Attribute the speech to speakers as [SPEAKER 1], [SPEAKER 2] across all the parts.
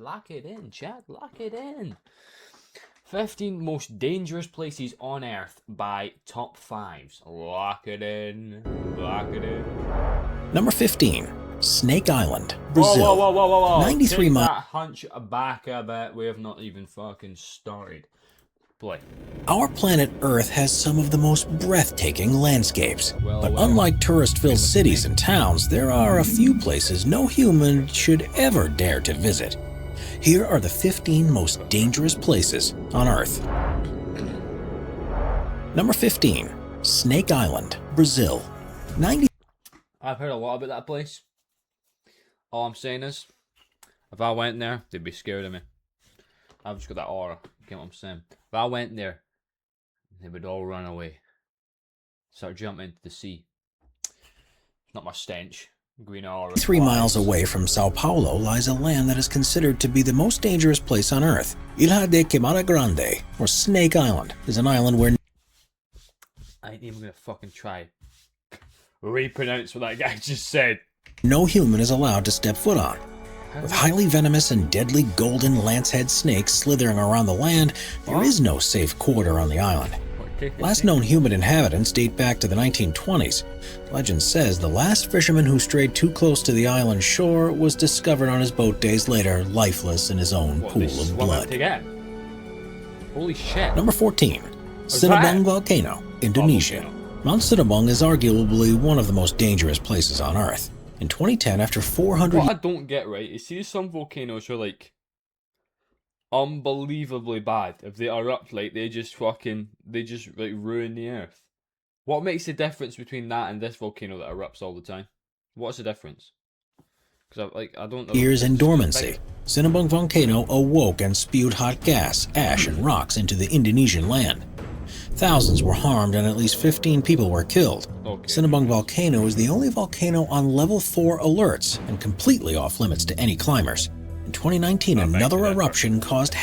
[SPEAKER 1] Lock it in, chat. Lock it in. 15 most dangerous places on Earth by top 5s. Lock it in. Lock it in.
[SPEAKER 2] Number 15. Snake Island, Brazil.
[SPEAKER 1] Whoa.
[SPEAKER 2] 93
[SPEAKER 1] Take
[SPEAKER 2] miles.
[SPEAKER 1] that hunch back a bit. We have not even fucking started. Play.
[SPEAKER 2] Our planet Earth has some of the most breathtaking landscapes. But unlike tourist-filled cities and towns, there are a few places no human should ever dare to visit. Here are the 15 most dangerous places on Earth. Number 15. Snake Island, Brazil.
[SPEAKER 1] I've heard a lot about that place. All I'm saying is, if I went there, they'd be scared of me. I've just got that aura. You get what I'm saying? If I went there, they would all run away. Start jumping into the sea. It's not my stench. Green aura.
[SPEAKER 2] 3 miles away from Sao Paulo lies a land that is considered to be the most dangerous place on Earth. Ilha de Queimada Grande, or Snake Island, is an island where...
[SPEAKER 1] I ain't even gonna fucking try repronounce what that guy just said.
[SPEAKER 2] No human is allowed to step foot on. With highly venomous and deadly golden lancehead snakes slithering around the land, there is no safe quarter on the island. Last known human inhabitants date back to the 1920s. Legend says the last fisherman who strayed too close to the island shore was discovered on his boat days later, lifeless in his own pool of blood.
[SPEAKER 1] Holy shit.
[SPEAKER 2] Number 14. Sinabung Volcano, Indonesia. Mount Sinabung is arguably one of the most dangerous places on Earth. In 2010, after 400
[SPEAKER 1] What I don't get right is, see, some volcanoes are like unbelievably bad. If they erupt, like they just like ruin the earth. What makes the difference between that and this volcano that erupts all the time? What's the difference? Because I don't know.
[SPEAKER 2] Years in dormancy, Sinabung Volcano awoke and spewed hot gas, ash, and rocks into the Indonesian land. Thousands were harmed and at least 15 people were killed. Sinabung Volcano is the only volcano on level 4 alerts and completely off limits to any climbers. In 2019, another eruption caused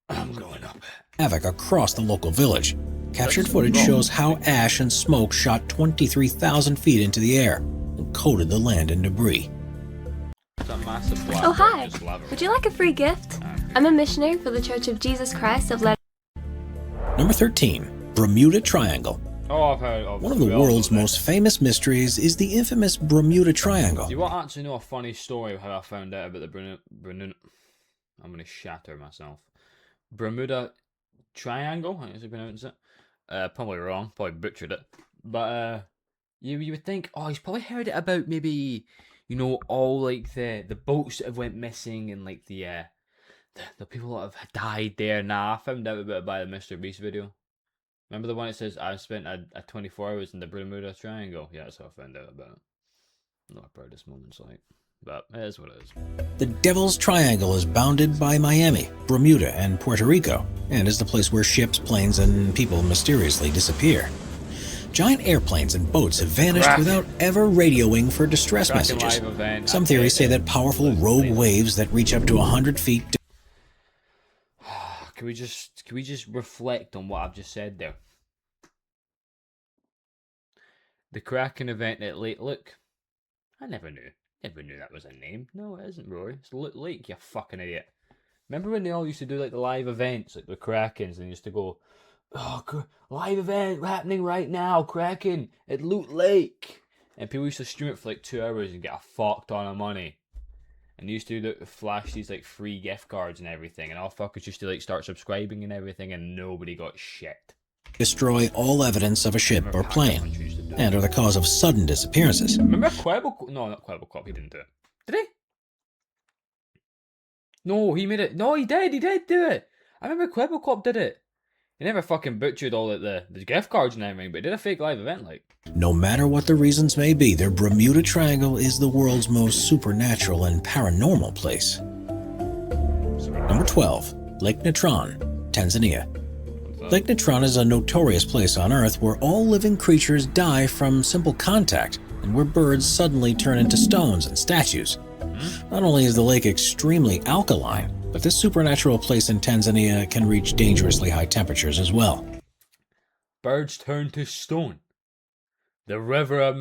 [SPEAKER 2] havoc across the local village. Captured footage shows how ash and smoke shot 23,000 feet into the air and coated the land in debris.
[SPEAKER 3] Oh hi! Would you like a free gift? I'm a missionary for the Church of Jesus Christ of Latter.
[SPEAKER 2] Number 13. Bermuda Triangle.
[SPEAKER 1] Oh, I've heard of it.
[SPEAKER 2] One of the world's most famous mysteries is the infamous Bermuda Triangle.
[SPEAKER 1] Do you want to actually know a funny story of how I found out about the Bermuda... I'm going to shatter myself. Bermuda Triangle, I guess you pronounce it. Probably wrong, probably butchered it. But you would think, oh, he's probably heard it about maybe, you know, all like the boats that have went missing and like the people that have died there. Nah, I found out about it by the Mr. Beast video. Remember the one that says, I spent a 24 hours in the Bermuda Triangle? Yeah, that's how I found out about it. I'm not proud of this moment's like, but it is what it is.
[SPEAKER 2] The Devil's Triangle is bounded by Miami, Bermuda, and Puerto Rico, and is the place where ships, planes, and people mysteriously disappear. Giant airplanes and boats have vanished without ever radioing for distress messages. Some theories say that powerful rogue waves that reach up to 100 feet...
[SPEAKER 1] Can we just reflect on what I've just said there? The Kraken event at Lake Luke. I never knew that was a name. No, it isn't, Rory. It's Luke Lake, you fucking idiot. Remember when they all used to do like the live events, like the Krakens, and they used to go, oh, live event happening right now, Kraken at Luke Lake, and people used to stream it for like 2 hours and get a fuck ton of money. And used to flash these like free gift cards and everything, and all fuckers used to like start subscribing and everything, and nobody got shit.
[SPEAKER 2] Destroy all evidence of a ship or plane, and are the cause of sudden disappearances.
[SPEAKER 1] Remember Quebble? No, not Quebble Cop. He didn't do it. Did he? No, he made it. No, he did. He did do it. I remember Quebble Cop did it. He never fucking butchered all the gift cards and everything, but he did a fake live event like.
[SPEAKER 2] No matter what the reasons may be, the Bermuda Triangle is the world's most supernatural and paranormal place. Number 12. Lake Natron, Tanzania. Lake Natron is a notorious place on Earth where all living creatures die from simple contact, and where birds suddenly turn into stones and statues. Not only is the lake extremely alkaline, but this supernatural place in Tanzania can reach dangerously high temperatures as well.
[SPEAKER 1] Birds turn to stone. The river of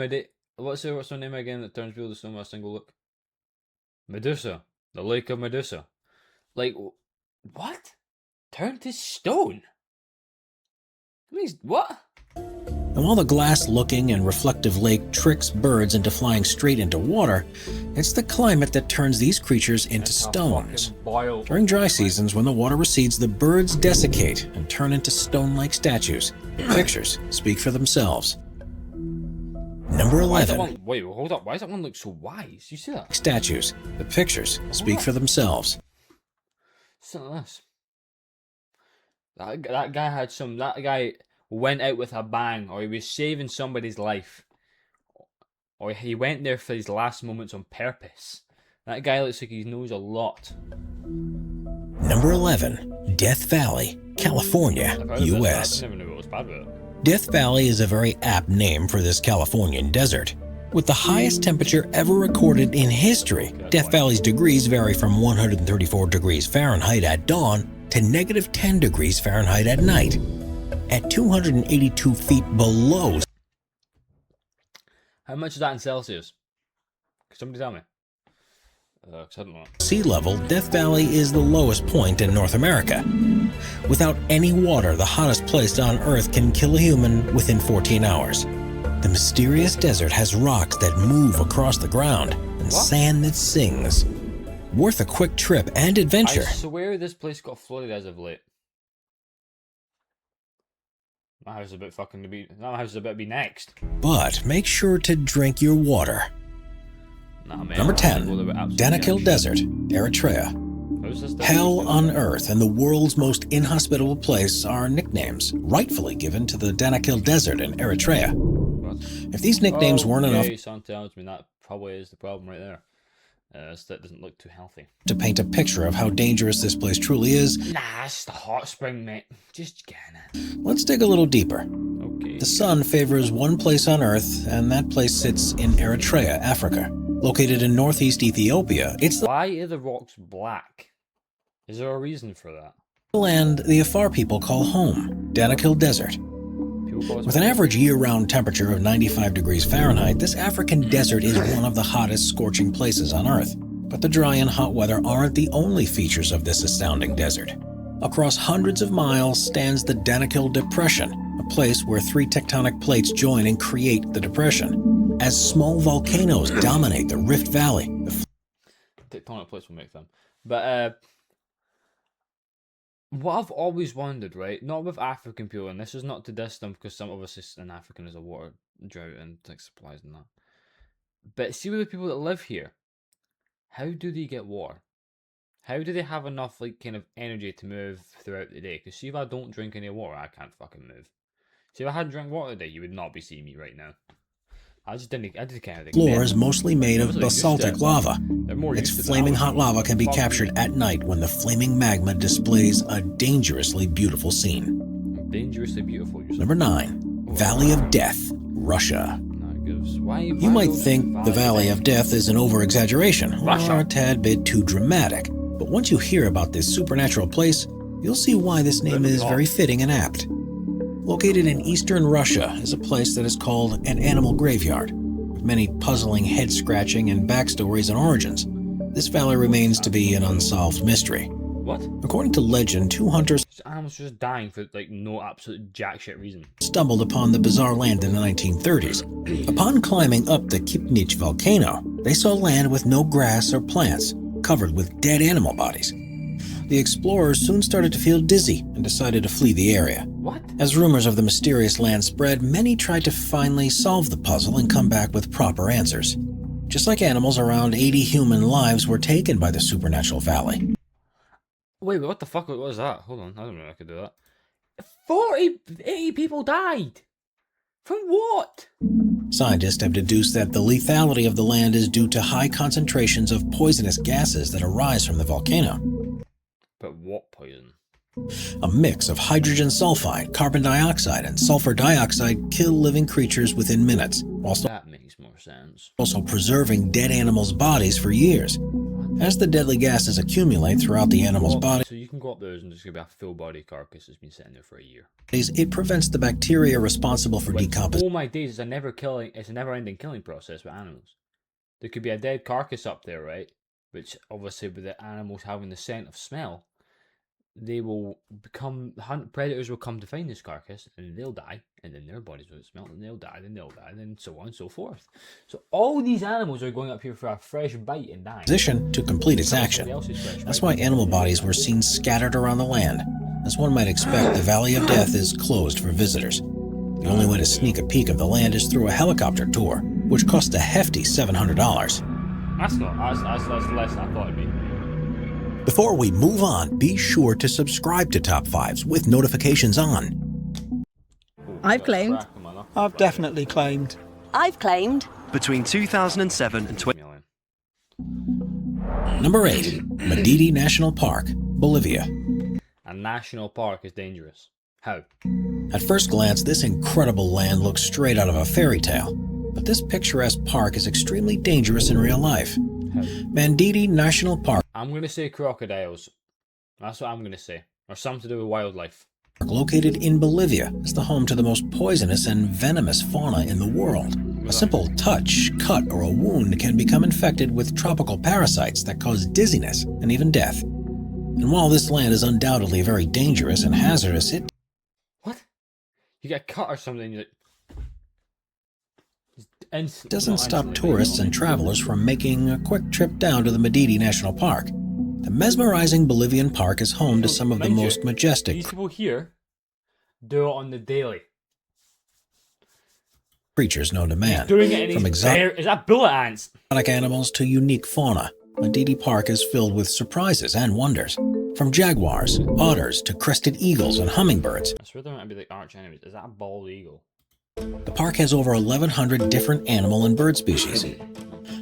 [SPEAKER 1] what's her name again that turns people to stone with a single look? Medusa. The Lake of Medusa. Like, what? Turn to stone? I mean, what?
[SPEAKER 2] And while the glass-looking and reflective lake tricks birds into flying straight into water, it's the climate that turns these creatures into stones. During dry seasons, when the water recedes, the birds desiccate and turn into stone-like statues. Pictures speak for themselves. Number 11.
[SPEAKER 1] Wait, hold up. Why does that one look so wise? You see that?
[SPEAKER 2] Statues. The pictures speak for themselves.
[SPEAKER 1] Listen to this. That guy went out with a bang, or he was saving somebody's life, or he went there for his last moments on purpose. That guy looks like he knows a lot.
[SPEAKER 2] Number 11. Death Valley, California, U.S.
[SPEAKER 1] I never knew what was bad about it.
[SPEAKER 2] Death Valley is a very apt name for this Californian desert. With the highest temperature ever recorded in history, Death Valley's degrees vary from 134 degrees Fahrenheit at dawn to negative 10 degrees Fahrenheit at night. At 282 feet below.
[SPEAKER 1] How much is that in Celsius? Could somebody tell me? 'Cause I don't know.
[SPEAKER 2] Sea level, Death Valley is the lowest point in North America. Without any water, the hottest place on Earth can kill a human within 14 hours. The mysterious desert has rocks that move across the ground and sand that sings. Worth a quick trip and adventure.
[SPEAKER 1] I swear this place got flooded as of late. My house is about to be next.
[SPEAKER 2] But make sure to drink your water.
[SPEAKER 1] Nah, man.
[SPEAKER 2] Number 10. Danakil Desert, Eritrea. Hell on Earth and the world's most inhospitable place are nicknames rightfully given to the Danakil Desert in Eritrea.
[SPEAKER 1] What?
[SPEAKER 2] If these nicknames weren't enough,
[SPEAKER 1] Son tells me that probably is the problem right there. That doesn't look too healthy.
[SPEAKER 2] To paint a picture of how dangerous this place truly is,
[SPEAKER 1] Nah, it's the hot spring, mate. Just get it.
[SPEAKER 2] let's dig a little deeper.
[SPEAKER 1] Okay.
[SPEAKER 2] The sun favors one place on Earth, and that place sits in Eritrea, Africa. Located in northeast Ethiopia, it's the
[SPEAKER 1] Why are the rocks black? Is there a reason for that?
[SPEAKER 2] land the Afar people call home, Danakil Desert. With an average year-round temperature of 95 degrees Fahrenheit, this African desert is one of the hottest scorching places on Earth. But the dry and hot weather aren't the only features of this astounding desert. Across hundreds of miles stands the Danakil Depression, a place where 3 tectonic plates join and create the depression. As small volcanoes dominate the Rift Valley,
[SPEAKER 1] Tectonic plates will make them. But what I've always wondered, right? Not with African people, and this is not to diss them, because some obviously in African is a water drought and like supplies and that. But see with the people that live here, how do they get water? How do they have enough like kind of energy to move throughout the day? Because see if I don't drink any water, I can't fucking move. See if I hadn't drank water today, you would not be seeing me right now. I just didn't kind of think.
[SPEAKER 2] Floor is mostly made of basaltic lava. Its flaming hot lava can be captured at night when the flaming magma displays a dangerously beautiful scene.
[SPEAKER 1] Dangerously beautiful.
[SPEAKER 2] Number 9. Valley of Death, Russia. You might think the Valley of Death is an over-exaggeration, or a tad bit too dramatic. But once you hear about this supernatural place, you'll see why this name is very fitting and apt. Located in eastern Russia is a place that is called an animal graveyard, with many puzzling head-scratching and backstories and origins. This valley remains to be an unsolved mystery.
[SPEAKER 1] What?
[SPEAKER 2] According to legend, 2 hunters
[SPEAKER 1] Animals just dying for like no absolute jack shit reason.
[SPEAKER 2] Stumbled upon the bizarre land in the 1930s. Upon climbing up the Kipnich volcano, they saw land with no grass or plants, covered with dead animal bodies. The explorers soon started to feel dizzy and decided to flee the area.
[SPEAKER 1] What?
[SPEAKER 2] As rumors of the mysterious land spread, many tried to finally solve the puzzle and come back with proper answers. Just like animals, around 80 human lives were taken by the supernatural valley.
[SPEAKER 1] Wait, what the fuck was that? Hold on, I don't know if I could do that. 80 people died! From what?
[SPEAKER 2] Scientists have deduced that the lethality of the land is due to high concentrations of poisonous gases that arise from the volcano.
[SPEAKER 1] But what poison?
[SPEAKER 2] A mix of hydrogen sulfide, carbon dioxide, and sulfur dioxide kill living creatures within minutes, whilst
[SPEAKER 1] That makes more sense.
[SPEAKER 2] also preserving dead animals' bodies for years. As the deadly gases accumulate throughout the animal's body,
[SPEAKER 1] So you can go up there and there's going to be a full body carcass that's been sitting there for a year.
[SPEAKER 2] it prevents the bacteria responsible for decomposition.
[SPEAKER 1] Oh my days, it's a never-ending killing process with animals. There could be a dead carcass up there, right? which obviously with the animals having the scent of smell, they will predators will come to find this carcass, and they'll die, and then their bodies will smell, and they'll die, and then so on and so forth. So all these animals are going up here for a fresh bite and dying.
[SPEAKER 2] Position to complete its action. That's why animal bodies were seen scattered around the land. As one might expect, the Valley of Death is closed for visitors. The only way to sneak a peek of the land is through a helicopter tour, which costs a hefty $700.
[SPEAKER 1] That's less than I thought it'd be.
[SPEAKER 2] Before we move on, be sure to subscribe to Top 5s with notifications on.
[SPEAKER 4] I've claimed.
[SPEAKER 5] I've definitely claimed.
[SPEAKER 4] I've claimed.
[SPEAKER 6] Between 2007 and 20...
[SPEAKER 2] Number 8. Madidi National Park, Bolivia.
[SPEAKER 1] A national park is dangerous. How?
[SPEAKER 2] At first glance, this incredible land looks straight out of a fairy tale. But this picturesque park is extremely dangerous in real life.
[SPEAKER 1] How?
[SPEAKER 2] Madidi National Park.
[SPEAKER 1] I'm going to say crocodiles. That's what I'm going to say. Or something to do with wildlife.
[SPEAKER 2] Located in Bolivia, is the home to the most poisonous and venomous fauna in the world. A simple touch, cut, or a wound can become infected with tropical parasites that cause dizziness and even death. And while this land is undoubtedly very dangerous and hazardous, it...
[SPEAKER 1] What? You get cut or something, you're like...
[SPEAKER 2] doesn't stop tourists and travelers from making a quick trip down to the Madidi National Park. The mesmerizing Bolivian park is home to some of the most majestic
[SPEAKER 1] these people here do it on the daily.
[SPEAKER 2] Creatures known to man,
[SPEAKER 1] Doing it in
[SPEAKER 2] from exotic
[SPEAKER 1] is that bullet ants?
[SPEAKER 2] animals to unique fauna. Madidi Park is filled with surprises and wonders. From jaguars, otters, to crested eagles and hummingbirds.
[SPEAKER 1] I swear they might be like arch enemies. Is that a bald eagle?
[SPEAKER 2] The park has over 1,100 different animal and bird species.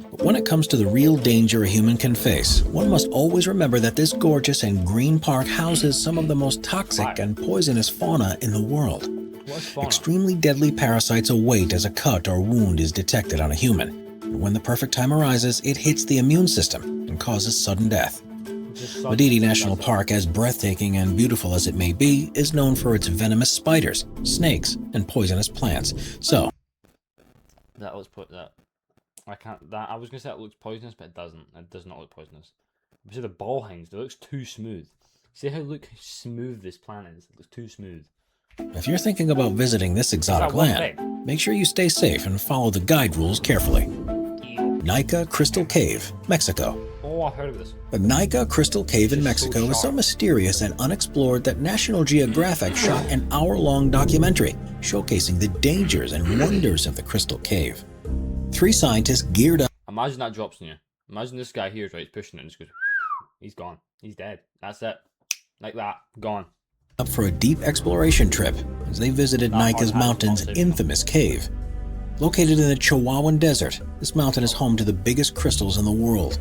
[SPEAKER 2] But when it comes to the real danger a human can face, one must always remember that this gorgeous and green park houses some of the most toxic and poisonous fauna in the world.
[SPEAKER 1] What's fauna?
[SPEAKER 2] Extremely deadly parasites await as a cut or wound is detected on a human. And when the perfect time arises, it hits the immune system and causes sudden death. Madidi National Park, as breathtaking and beautiful as it may be, is known for its venomous spiders, snakes, and poisonous plants. So,
[SPEAKER 1] That was put that. I can't. That I was gonna say it looks poisonous, but it doesn't. It does not look poisonous. See the ball hangs. It looks too smooth. See how smooth this plant is. It looks too smooth.
[SPEAKER 2] if you're thinking about visiting this exotic land, make sure you stay safe and follow the guide rules carefully. Nica Crystal Cave, Mexico.
[SPEAKER 1] Oh, I've heard of this.
[SPEAKER 2] The Nica Crystal Cave in Mexico is so mysterious and unexplored that National Geographic shot an hour-long documentary showcasing the dangers and wonders of the Crystal Cave. 3 scientists geared up.
[SPEAKER 1] Imagine that drops on you. Imagine this guy here is right, he's pushing it and just goes, he's gone. He's dead. That's it. Like that. Gone.
[SPEAKER 2] Up for a deep exploration trip as they visited Nica's mountain's infamous cave. Located in the Chihuahuan Desert, this mountain is home to the biggest crystals in the world.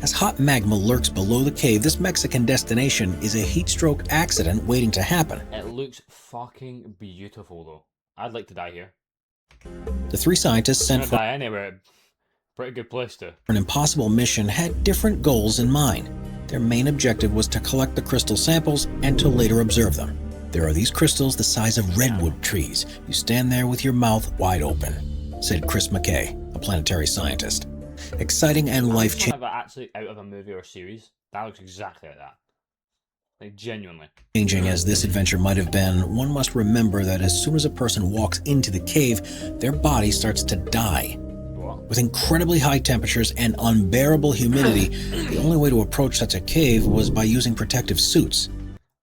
[SPEAKER 2] As hot magma lurks below the cave, this Mexican destination is a heat stroke accident waiting to happen.
[SPEAKER 1] It looks fucking beautiful though. I'd like to die here.
[SPEAKER 2] The 3 scientists sent for
[SPEAKER 1] die anywhere. Pretty good place to.
[SPEAKER 2] an impossible mission had different goals in mind. Their main objective was to collect the crystal samples and to later observe them. There are these crystals the size of redwood trees. You stand there with your mouth wide open, said Chris McKay, a planetary scientist. Exciting and life-changing.
[SPEAKER 1] Actually out of a movie or series. That looks exactly like that. Like genuinely.
[SPEAKER 2] Changing as this adventure might have been, one must remember that as soon as a person walks into the cave, their body starts to die.
[SPEAKER 1] What?
[SPEAKER 2] With incredibly high temperatures and unbearable humidity, the only way to approach such a cave was by using protective suits.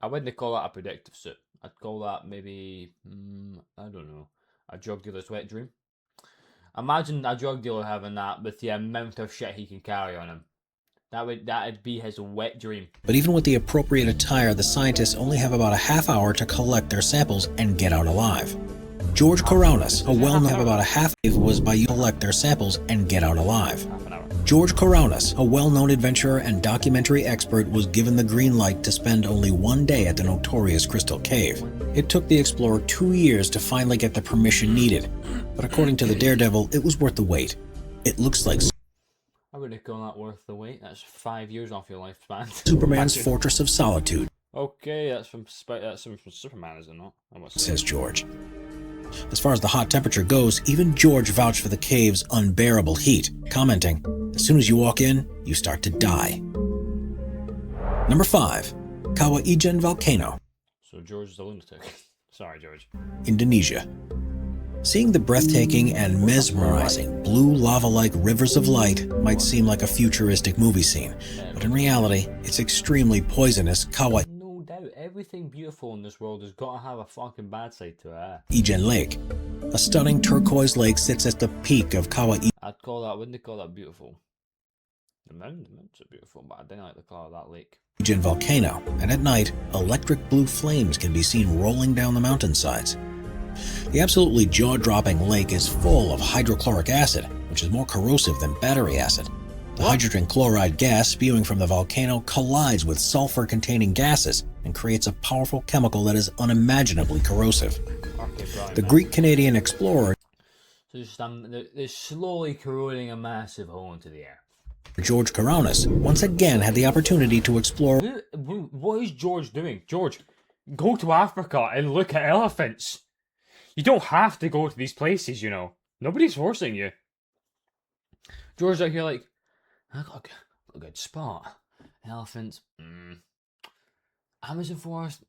[SPEAKER 1] I wouldn't call that a protective suit. I'd call that maybe, I don't know, a drug dealer's wet dream. Imagine a drug dealer having that with the amount of shit he can carry on him. That'd be his wet dream.
[SPEAKER 2] But even with the appropriate attire, the scientists only have about a half hour to collect their samples and get out alive. George Coraunas, a well-known about a half was by collect their samples and get out alive.
[SPEAKER 1] Half an hour.
[SPEAKER 2] George Coraunas, a well-known adventurer and documentary expert, was given the green light to spend only 1 day at the notorious Crystal Cave. It took the explorer 2 years to finally get the permission needed, but according to the Daredevil, it was worth the wait. It looks like
[SPEAKER 1] I wouldn't call that worth the wait. That's 5 years off your lifespan.
[SPEAKER 2] Superman's Fortress of Solitude,
[SPEAKER 1] Okay, that's from Superman, is it not?
[SPEAKER 2] says George. As far as the hot temperature goes, even George vouched for the cave's unbearable heat, commenting, As soon as you walk in, you start to die. Number 5. Kawaijan Volcano.
[SPEAKER 1] So George is a lunatic. Sorry, George.
[SPEAKER 2] Indonesia. Seeing the breathtaking and mesmerizing blue lava-like rivers of light might seem like a futuristic movie scene, but in reality, it's extremely poisonous Kawaijan
[SPEAKER 1] No doubt, everything beautiful in this world has got to have a fucking bad side to it.
[SPEAKER 2] Lake. A stunning turquoise lake sits at the peak of Kawaijan
[SPEAKER 1] Wouldn't they call that beautiful? The mountains are beautiful, but I didn't like the colour of that lake.
[SPEAKER 2] Volcano, and at night, electric blue flames can be seen rolling down the mountainsides. The absolutely jaw-dropping lake is full of hydrochloric acid, which is more corrosive than battery acid. The hydrogen chloride gas spewing from the volcano collides with sulfur-containing gases and creates a powerful chemical that is unimaginably corrosive. The Greek-Canadian explorer
[SPEAKER 1] So they're slowly corroding a massive hole into the air.
[SPEAKER 2] George Kourounis once again had the opportunity to explore.
[SPEAKER 1] What is George doing? George, go to Africa and look at elephants. You don't have to go to these places, you know. Nobody's forcing you. George's out here like, I got a good spot. Elephants. Amazon forest.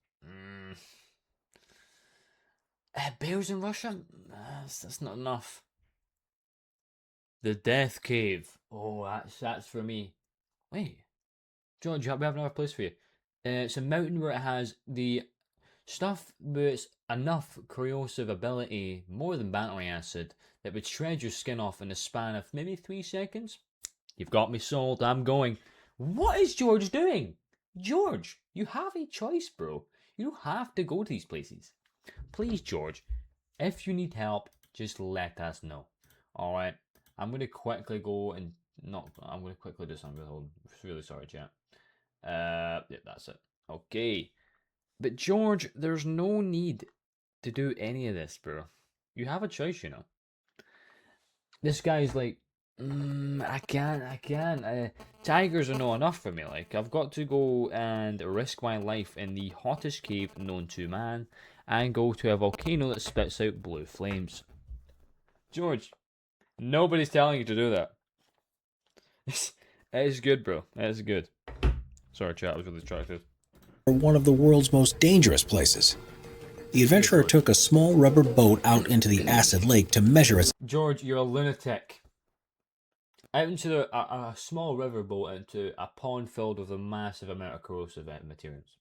[SPEAKER 1] Bears in Russia? That's not enough. The Death Cave. Oh, that's for me. Wait. George, we have another place for you. It's a mountain where it has the stuff with enough corrosive ability, more than battery acid, that would shred your skin off in the span of maybe 3 seconds. You've got me sold. I'm going. What is George doing? George, you have a choice, bro. You don't have to go to these places. Please, George, if you need help, just let us know. Alright? I'm going to quickly go and... I'm going to quickly do something. I'm really sorry, chat. Yeah, that's it. Okay. But George, there's no need to do any of this, bro. You have a choice, you know. This guy's like, I can't. Tigers are not enough for me. Like, I've got to go and risk my life in the hottest cave known to man and go to a volcano that spits out blue flames. George, nobody's telling you to do that. It is good, bro. It is good. Sorry, chat. I was really distracted.
[SPEAKER 2] One of the world's most dangerous places. The adventurer took a small rubber boat out into the acid lake to measure its...
[SPEAKER 1] George, you're a lunatic. Out into a small river boat into a pond filled with a massive amount of corrosive materials.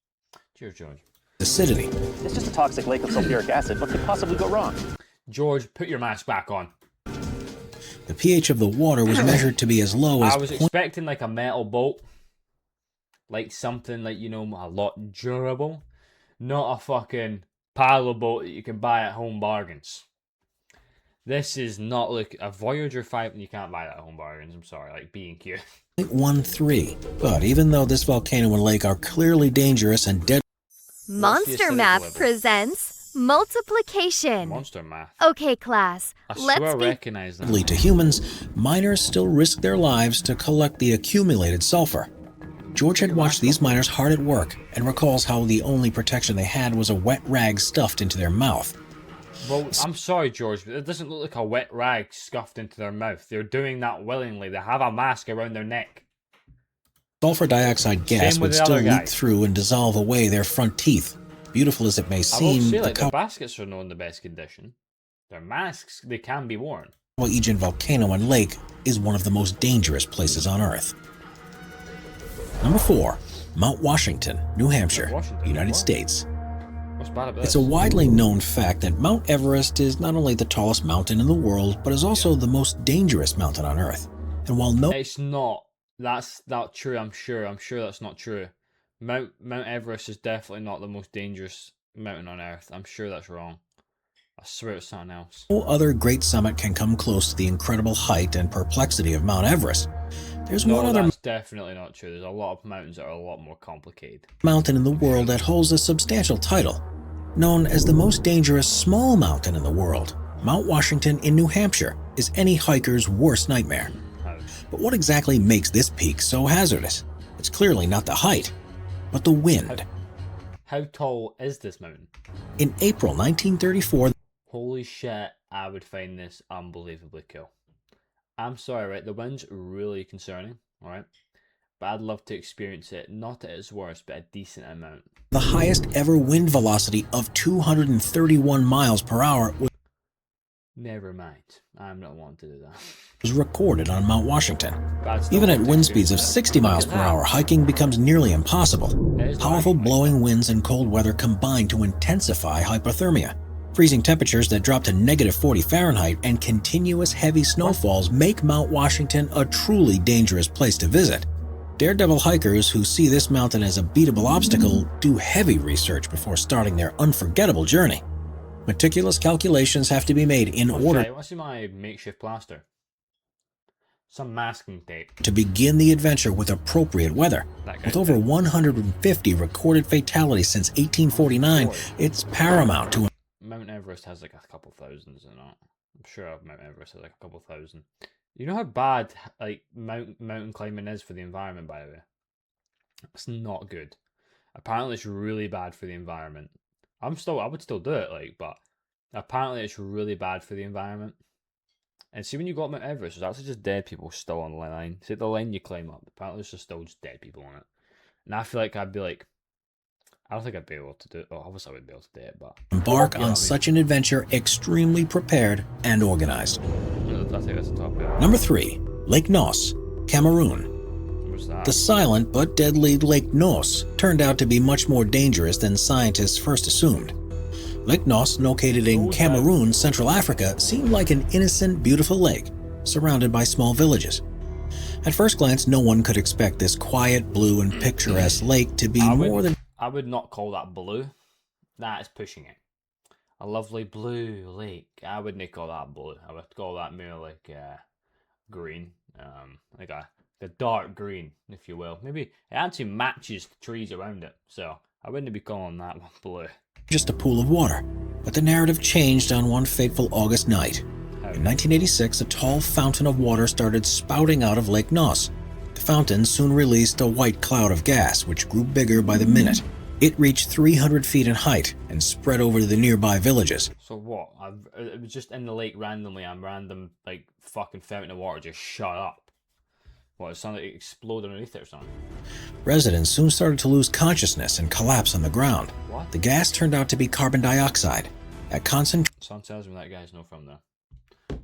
[SPEAKER 1] Cheers, George.
[SPEAKER 2] Acidity.
[SPEAKER 7] It's just a toxic lake of sulfuric acid. What could possibly go wrong?
[SPEAKER 1] George, put your mask back on.
[SPEAKER 2] The pH of the water was measured to be as low as...
[SPEAKER 1] I was expecting like a metal boat. Like something like, you know, a lot durable. Not a fucking paddle boat that you can buy at Home Bargains. This is not like a Voyager 5, and you can't buy that at Home Bargains. I'm sorry, like B&Q.
[SPEAKER 2] 0.13. But even though this volcano and lake are clearly dangerous and deadly...
[SPEAKER 8] Monster Math presents multiplication.
[SPEAKER 1] Monster Math.
[SPEAKER 8] Okay, class.
[SPEAKER 1] I swear I recognize that.
[SPEAKER 2] To humans, miners still risk their lives to collect the accumulated sulfur. George had watched these miners hard at work and recalls how the only protection they had was a wet rag stuffed into their mouth.
[SPEAKER 1] Well, I'm sorry, George, but it doesn't look like a wet rag scuffed into their mouth. They're doing that willingly. They have a mask around their neck.
[SPEAKER 2] Sulfur dioxide gas would still leak through and dissolve away their front teeth. Beautiful as it may seem,
[SPEAKER 1] I will say, like, their baskets are not in the best condition. Their masks, they can be worn.
[SPEAKER 2] Kawaijan Volcano and Lake is one of the most dangerous places on Earth. Number 4. Mount Washington, New Hampshire, United States.
[SPEAKER 1] What's bad about
[SPEAKER 2] It's a widely known fact that Mount Everest is not only the tallest mountain in the world, but is also the most dangerous mountain on Earth. And while no...
[SPEAKER 1] It's not. That's not true, I'm sure. I'm sure that's not true. Mount Everest is definitely not the most dangerous mountain on Earth. I'm sure that's wrong. I swear it's something else.
[SPEAKER 2] No other great summit can come close to the incredible height and perplexity of Mount Everest. There's one other...
[SPEAKER 1] that's definitely not true. There's a lot of mountains that are a lot more complicated.
[SPEAKER 2] Mountain in the world that holds a substantial title. Known as the most dangerous small mountain in the world, Mount Washington in New Hampshire is any hiker's worst nightmare. But what exactly makes this peak so hazardous? It's clearly not the height, but the wind.
[SPEAKER 1] How tall is this mountain?
[SPEAKER 2] In April 1934...
[SPEAKER 1] Holy shit, I would find this unbelievably cool. I'm sorry, right? The wind's really concerning, alright? But I'd love to experience it, not at its worst, but a decent amount.
[SPEAKER 2] The highest ever wind velocity of 231 miles per hour
[SPEAKER 1] Never mind. I'm not wanting to do that.
[SPEAKER 2] was recorded on Mount Washington.
[SPEAKER 1] But
[SPEAKER 2] Even at wind speeds of 60 miles per hour, hiking becomes nearly impossible. Powerful blowing winds and cold weather combine to intensify hypothermia. Freezing temperatures that drop to -40 Fahrenheit and continuous heavy snowfalls make Mount Washington a truly dangerous place to visit. Daredevil hikers who see this mountain as a beatable obstacle do heavy research before starting their unforgettable journey. Meticulous calculations have to be made in order
[SPEAKER 1] Okay, let's see my makeshift plaster. Some masking tape.
[SPEAKER 2] to begin the adventure with appropriate weather. With over 150 recorded fatalities since 1849, it's paramount to
[SPEAKER 1] Mount Everest has like a couple thousands in it. I'm sure Mount Everest has like a couple thousand. You know how bad like mountain climbing is for the environment, by the way? It's not good. Apparently it's really bad for the environment. I would still do it, like, but apparently it's really bad for the environment. And see, when you go up Mount Everest, there's actually just dead people still on the line. See, the line you climb up, apparently there's still just dead people on it. And I feel like I'd be like, I don't think I'd be able to do it. Oh, obviously I would be able to do it, but
[SPEAKER 2] embark on such an adventure extremely prepared and organized.
[SPEAKER 1] I think that's the top. Yeah.
[SPEAKER 2] Number 3, Lake Nos, Cameroon.
[SPEAKER 1] What's that?
[SPEAKER 2] The silent but deadly Lake Nos turned out to be much more dangerous than scientists first assumed. Lake Nos, located in Cameroon, Central Africa, seemed like an innocent, beautiful lake, surrounded by small villages. At first glance, no one could expect this quiet, blue, and picturesque lake to be more than...
[SPEAKER 1] I would not call that blue. That is pushing it. A lovely blue lake. I wouldn't call that blue. I would call that more like green. Like a dark green, if you will. Maybe it actually matches the trees around it. So I wouldn't be calling that one blue.
[SPEAKER 2] Just a pool of water. But the narrative changed on one fateful August night. In 1986, a tall fountain of water started spouting out of Lake Nos. The fountain soon released a white cloud of gas, which grew bigger by the minute. It reached 300 feet in height and spread over the nearby villages.
[SPEAKER 1] So what? It was just in the lake randomly, and random, like, fucking fountain of water just shut up. What, it sounded like it exploded underneath it or something? Residents
[SPEAKER 2] soon started to lose consciousness and collapse on the ground.
[SPEAKER 1] What?
[SPEAKER 2] The gas turned out to be carbon dioxide. At
[SPEAKER 1] Someone tells me that guy's not from there.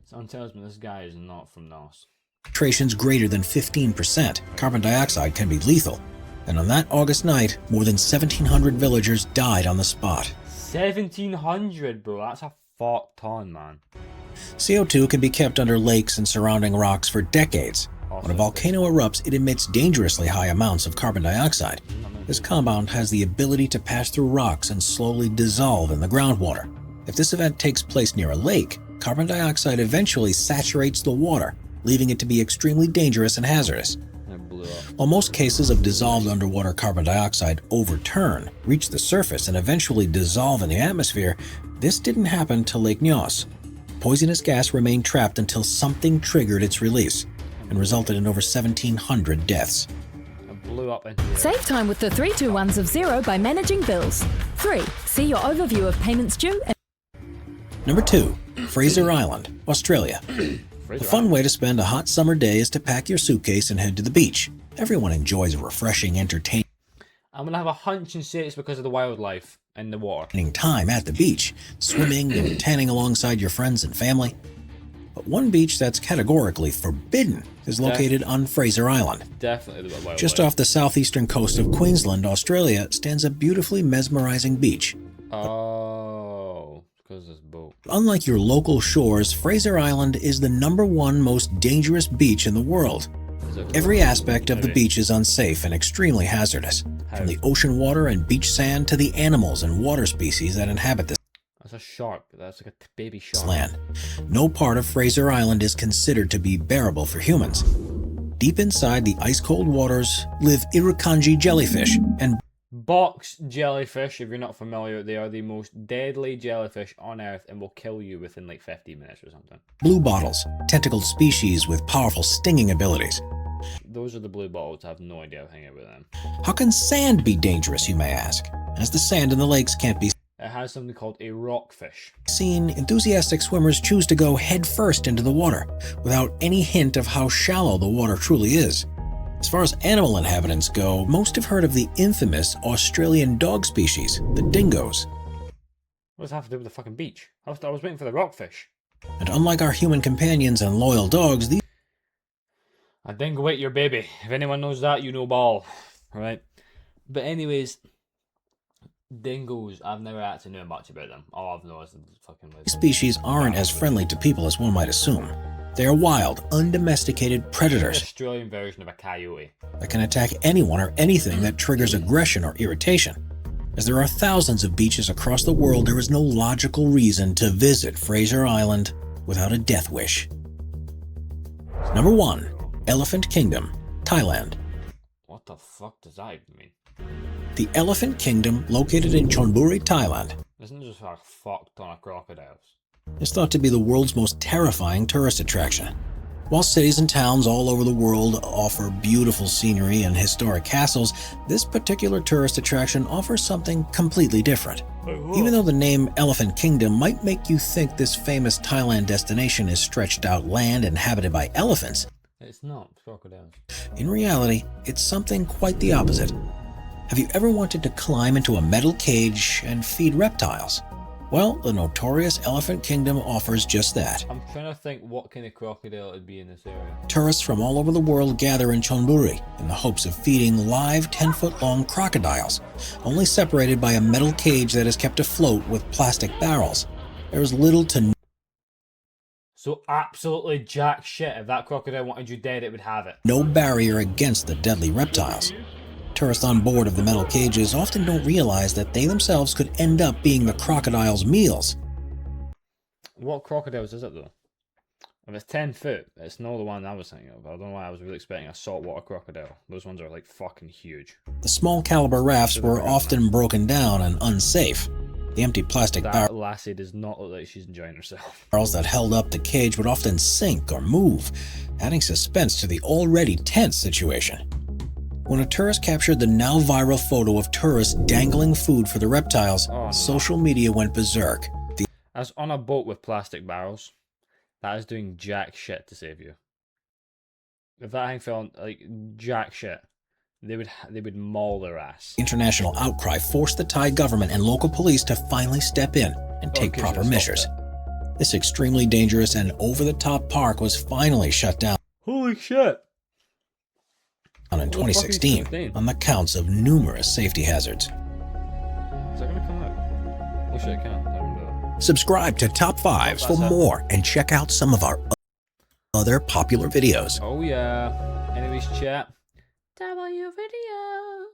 [SPEAKER 1] Someone tells me this guy is not from Nos.
[SPEAKER 2] concentrations greater than 15%, carbon dioxide can be lethal. And on that August night, more than 1,700 villagers died on the spot.
[SPEAKER 1] 1,700, bro. That's a fuck ton, man.
[SPEAKER 2] CO2 can be kept under lakes and surrounding rocks for decades. When a volcano erupts, it emits dangerously high amounts of carbon dioxide. This compound has the ability to pass through rocks and slowly dissolve in the groundwater. If this event takes place near a lake, carbon dioxide eventually saturates the water, leaving it to be extremely dangerous and hazardous. While most cases of dissolved underwater carbon dioxide overturn, reach the surface, and eventually dissolve in the atmosphere, this didn't happen to Lake Nyos. Poisonous gas remained trapped until something triggered its release and resulted in over 1,700 deaths.
[SPEAKER 9] Save time with the 3-2-1s of Xero by managing bills. 3. See your overview of payments due.
[SPEAKER 2] Number 2. Fraser Island, Australia. A fun way to spend a hot summer day is to pack your suitcase and head to the beach. Everyone enjoys a refreshing, entertaining
[SPEAKER 1] I'm going to have a hunch and say it's because of the wildlife and the water.
[SPEAKER 2] time at the beach, swimming and tanning alongside your friends and family. But one beach that's categorically forbidden is located on Fraser Island.
[SPEAKER 1] Definitely the wildlife.
[SPEAKER 2] Just off the southeastern coast of Queensland, Australia, stands a beautifully mesmerizing beach.
[SPEAKER 1] Oh, because this boat.
[SPEAKER 2] Unlike your local shores, Fraser Island is the #1 most dangerous beach in the world. Every aspect of the beach is unsafe and extremely hazardous, from the ocean water and beach sand to the animals and water species that inhabit this
[SPEAKER 1] That's a shark. That's like a baby shark.
[SPEAKER 2] land. No part of Fraser Island is considered to be bearable for humans. Deep inside the ice-cold waters live Irukandji jellyfish and
[SPEAKER 1] Box jellyfish, if you're not familiar, they are the most deadly jellyfish on Earth and will kill you within like 15 minutes or something.
[SPEAKER 2] blue bottles, tentacled species with powerful stinging abilities.
[SPEAKER 1] Those are the blue bottles. I have no idea how to hang out with them.
[SPEAKER 2] How can sand be dangerous, you may ask? As the sand in the lakes can't be
[SPEAKER 1] It has something called a rockfish.
[SPEAKER 2] Seen, enthusiastic swimmers choose to go headfirst into the water, without any hint of how shallow the water truly is. As far as animal inhabitants go, most have heard of the infamous Australian dog species, the dingoes.
[SPEAKER 1] What does that have to do with the fucking beach? I was waiting for the rockfish.
[SPEAKER 2] And unlike our human companions and loyal dogs, these
[SPEAKER 1] A dingo ate your baby. If anyone knows that, you know ball. Right? But anyways, dingoes, I've never actually known much about them. All I've known is the fucking
[SPEAKER 2] species aren't as friendly to people as one might assume. They are wild, undomesticated predators.
[SPEAKER 1] The Australian version of a coyote.
[SPEAKER 2] That can attack anyone or anything that triggers aggression or irritation. As there are thousands of beaches across the world, there is no logical reason to visit Fraser Island without a death wish. Number 1. Elephant Kingdom, Thailand.
[SPEAKER 1] What the fuck does that even mean?
[SPEAKER 2] The Elephant Kingdom, located in Chonburi, Thailand,
[SPEAKER 1] Isn't it just like a fuck ton of crocodiles?
[SPEAKER 2] is thought to be the world's most terrifying tourist attraction. While cities and towns all over the world offer beautiful scenery and historic castles, this particular tourist attraction offers something completely different. Even though the name Elephant Kingdom might make you think this famous Thailand destination is stretched out land inhabited by elephants,
[SPEAKER 1] It's not. It's crocodiles.
[SPEAKER 2] in reality, it's something quite the opposite. Have you ever wanted to climb into a metal cage and feed reptiles? Well, the notorious Elephant Kingdom offers just that.
[SPEAKER 1] I'm trying to think what kind of crocodile it would be in this area.
[SPEAKER 2] Tourists from all over the world gather in Chonburi in the hopes of feeding live 10-foot-long crocodiles, only separated by a metal cage that is kept afloat with plastic barrels. There is little to
[SPEAKER 1] So absolutely jack shit. If that crocodile wanted you dead, it would have it.
[SPEAKER 2] no barrier against the deadly reptiles. Tourists on board of the metal cages often don't realize that they themselves could end up being the crocodile's meals.
[SPEAKER 1] What crocodiles is it though? If it's 10 foot, it's not the one I was thinking of. I don't know why I was really expecting a saltwater crocodile. Those ones are like fucking huge.
[SPEAKER 2] The small caliber rafts were often broken down and unsafe. The empty plastic
[SPEAKER 1] That lassie does not look like she's enjoying herself.
[SPEAKER 2] barrels that held up the cage would often sink or move, adding suspense to the already tense situation. When a tourist captured the now viral photo of tourists dangling food for the reptiles, social media went berserk.
[SPEAKER 1] As on a boat with plastic barrels, that is doing jack shit to save you. If that thing fell on, like, jack shit, they would maul their ass.
[SPEAKER 2] International outcry forced the Thai government and local police to finally step in and take proper measures. This extremely dangerous and over-the-top park was finally shut down.
[SPEAKER 1] Holy shit!
[SPEAKER 2] In 2016 on the counts of numerous safety hazards.
[SPEAKER 1] Is that gonna come out? Oh shit, it can. I don't know.
[SPEAKER 2] Subscribe to Top 5s for more and check out some of our other popular videos.
[SPEAKER 1] Oh yeah. Anyways, chat. W video.